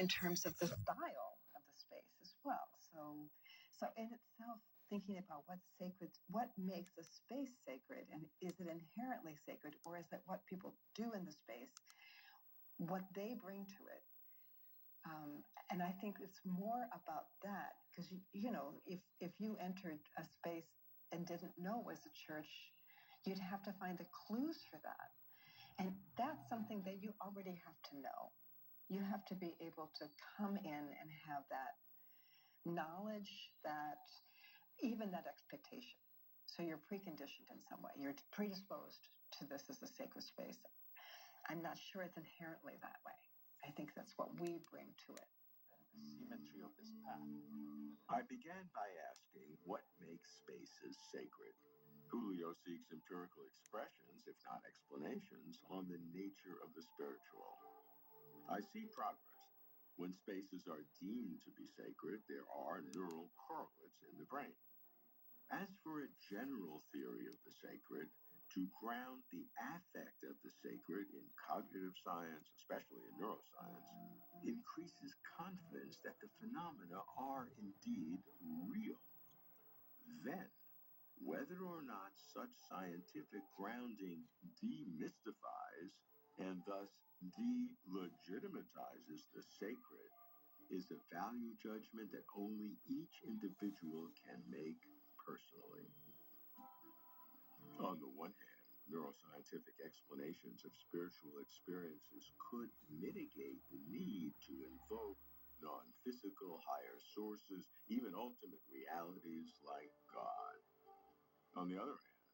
In terms of the style of the space as well. So in itself, thinking about what's sacred, what makes a space sacred, and is it inherently sacred, or is it what people do in the space, what they bring to it? And I think it's more about that, because if you entered a space and didn't know it was a church, you'd have to find the clues for that, and that's something that you already have to know. You have to be able to come in and have that knowledge, that even that expectation. So you're preconditioned in some way. You're predisposed to this as a sacred space. I'm not sure it's inherently that way. I think that's what we bring to it. The symmetry of this path. I began by asking what makes spaces sacred. Julio seeks empirical expressions, if not explanations, on the nature of the spiritual. I see progress. When spaces are deemed to be sacred, there are neural correlates in the brain. As for a general theory of the sacred, to ground the affect of the sacred in cognitive science, especially in neuroscience, increases confidence that the phenomena are indeed real. Then, whether or not such scientific grounding demystifies and thus delegitimizes the sacred is a value judgment that only each individual can make personally. On the one hand, neuroscientific explanations of spiritual experiences could mitigate the need to invoke non-physical higher sources, even ultimate realities like God. On the other hand,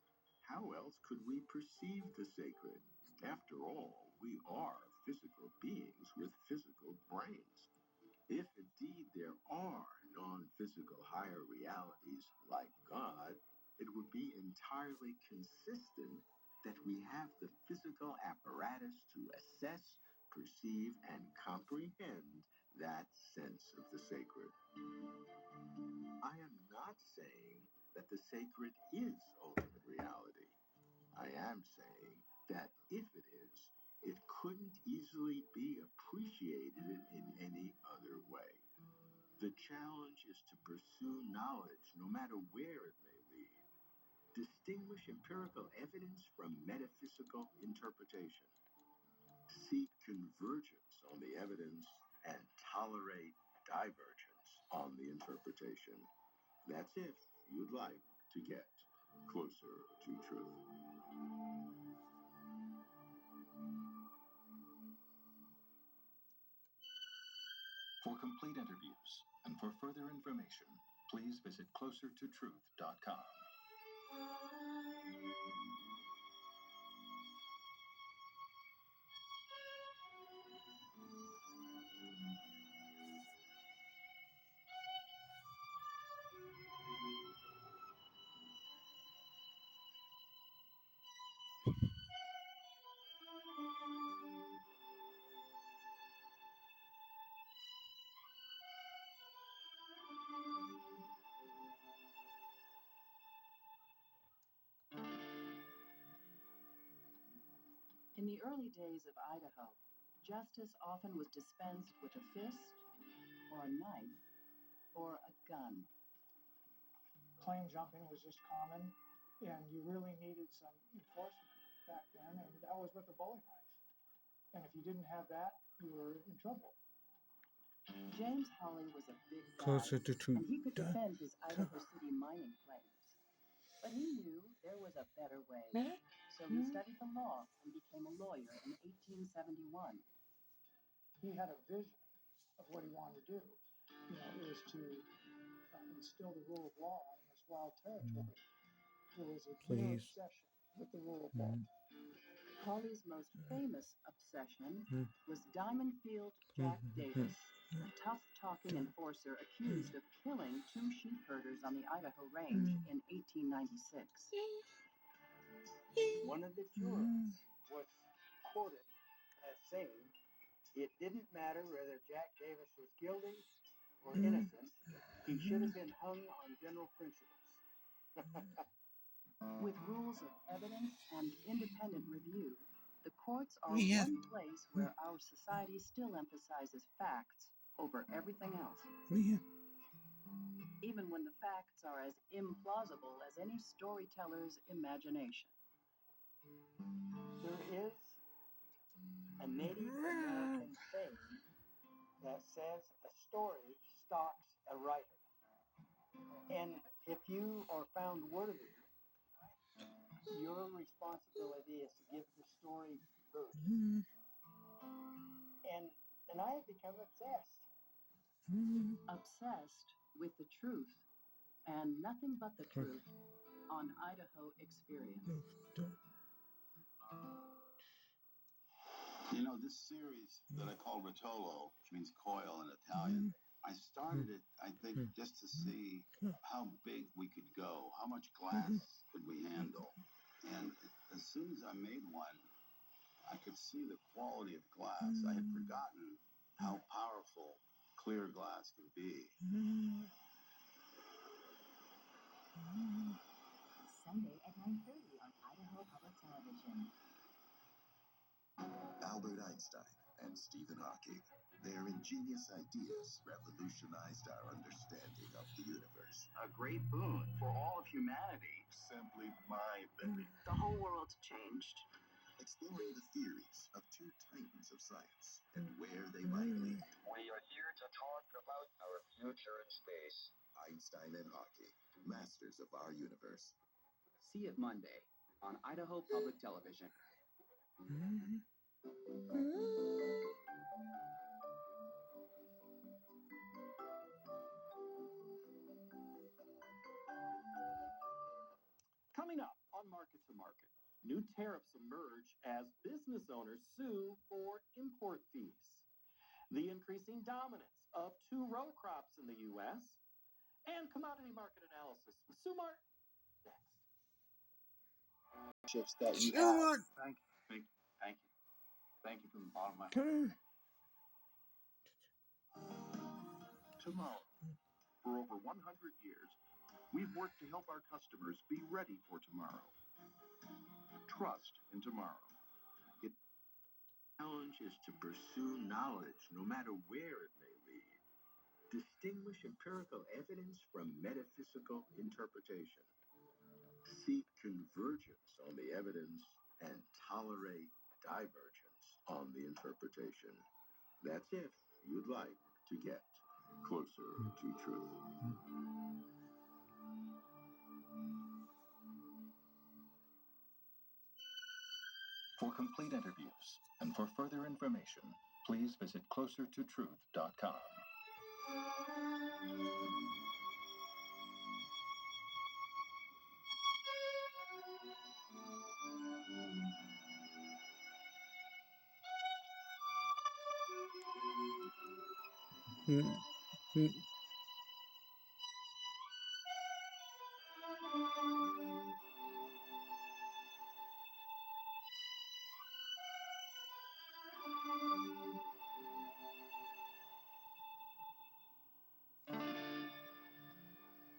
how else could we perceive the sacred? After all, we are physical beings with physical brains. If indeed there are non-physical higher realities like God, it would be entirely consistent that we have the physical apparatus to assess, perceive, and comprehend that sense of the sacred. I am not saying that the sacred is ultimate reality. I am saying that if it is, it couldn't easily be appreciated in any other way. The challenge is to pursue knowledge no matter where it may lead. Distinguish empirical evidence from metaphysical interpretation. Seek convergence on the evidence and tolerate divergence on the interpretation. That's if you'd like to get closer to truth. For complete interviews and for further information, please visit closertotruth.com. In the early days of Idaho, justice often was dispensed with a fist, or a knife, or a gun. Claim jumping was just common, and you really needed some enforcement back then, and that was with a bowie knife. And if you didn't have that, you were in trouble. James Hawley was a big guy, Closer to truth. and he could defend his Idaho City mining claims. But he knew there was a better way, so he studied the law and became a lawyer in 1871. He had a vision of what he wanted to do. It was to instill the rule of law in this wild territory. There was a clear obsession with the rule of law. Hawley's most famous obsession was Diamond Field Jack Davis, a tough-talking enforcer accused of killing 2 sheep herders on the Idaho Range in 1896. One of the jurors was quoted as saying, "It didn't matter whether Jack Davis was guilty or innocent. He should have been hung on general principles." With rules of evidence and independent review, The courts are one place where our society still emphasizes facts over everything else. Even when the facts are as implausible as any storyteller's imagination. There is a Native American saying that says a story stalks a writer. And if you are found worthy, your responsibility is to give the story birth. And I have become obsessed. Obsessed with the truth and nothing but the truth on Idaho Experience. You know, this series that I call Rotolo, which means coil in Italian, I started it, I think, just to see how big we could go, how much glass could we handle. And as soon as I made one, I could see the quality of glass. I had forgotten how powerful clear glass can be. Sunday at 9:30 on Idaho Public Television. Albert Einstein and Stephen Hawking. Their ingenious ideas revolutionized our understanding of the universe. A great boon for all of humanity. Simply mind-bending. The whole world changed. Exploring the theories of two titans of science and where they might lead. We are here to talk about our future in space. Einstein and Hawking, masters of our universe. See it Monday on Idaho Public Television. Coming up on Market to Market, new tariffs emerge as business owners sue for import fees. The increasing dominance of two row crops in the U.S. and commodity market analysis with Sumar next. Ships that you have. Thank you. Thank you from the bottom of my heart. Tomorrow, for over 100 years, we've worked to help our customers be ready for tomorrow. Trust in tomorrow. The challenge is to pursue knowledge, no matter where it may lead. Distinguish empirical evidence from metaphysical interpretation. Seek convergence on the evidence and tolerate divergence on the interpretation. That's if you'd like to get closer to truth. For complete interviews and for further information, please visit closertotruth.com.